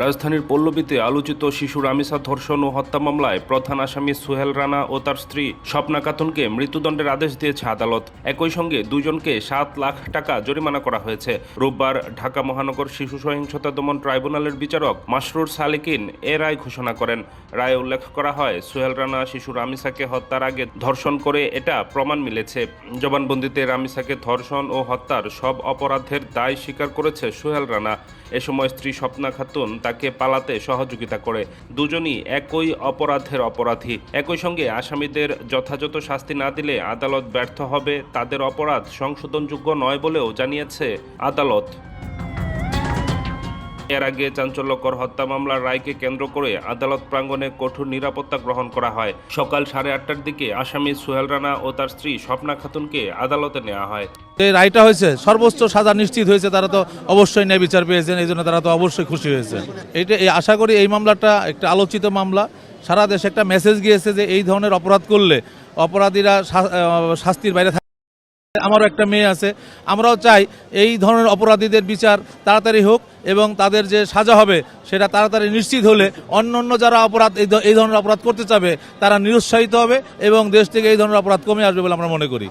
রাজধানীর পল্লবীতে আলোচিত শিশু রামিসা ধর্ষণ ও হত্যা মামলায় প্রধান আসামি সোহেল রানা ও তার স্ত্রী স্বপ্না খাতুনকে মৃত্যুদণ্ডের আদেশ দিয়েছে আদালত। একই সঙ্গে দুইজনকে ৭ লাখ টাকা জরিমানা করা হয়েছে। রোববার ঢাকা মহানগর শিশু সহিংসতা দমন ট্রাইব্যুনালের বিচারক মাসরুর সালিকিন এ রায় ঘোষণা করেন। রায়ে উল্লেখ করা হয়, সোহেল রানা শিশু রামিসাকে হত্যার আগে ধর্ষণ করে এটা প্রমাণ মিলেছে। জবানবন্দিতে রামিসাকে ধর্ষণ ও হত্যার সব অপরাধের দায় স্বীকার করেছে সোহেল রানা। এ সময় স্ত্রী স্বপ্না খাতুন তাকে পালাতে সহযোগিতা করে। দুজনই একই অপরাধের অপরাধী। একই সঙ্গে আসামিদের যথাযথ শাস্তি না দিলে আদালত ব্যর্থ হবে, তাদের অপরাধ সংশোধনযোগ্য নয় বলেও জানিয়েছে আদালত। এর আগে চাঞ্চল্যকর হত্যা মামলার রায়কে কেন্দ্র করে আদালত প্রাঙ্গণে কঠোর নিরাপত্তা গ্রহণ করা হয়। সকাল 8:30টার দিকে আসামি সোহেল রানা ও তার স্ত্রী স্বপ্না খাতুনকে আদালতে নেওয়া হয়। এই রায়টা হয়েছে, সর্বোচ্চ সাজা নিশ্চিত হয়েছে, তারা তো অবশ্যই ন্যায় বিচার পেয়েছেন, এই জন্য তারা তো অবশ্যই খুশি হয়েছে। আশা করি এই মামলাটা একটা আলোচিত মামলা, সারা দেশে একটা মেসেজ গিয়েছে যে এই ধরনের অপরাধ করলে অপরাধীরা শাস্তির বাইরে থাকে। আমারও একটা মেয়ে আছে, আমরাও চাই এই ধরনের অপরাধীদের বিচার তাড়াতাড়ি হোক এবং তাদের যে সাজা হবে সেটা তাড়াতাড়ি নিশ্চিত হলে অন্য যারা এই ধরনের অপরাধ করতে চাবে তারা নিরুৎসাহিত হবে এবং দেশ থেকে এই ধরনের অপরাধ কমে আসবে বলে আমরা মনে করি।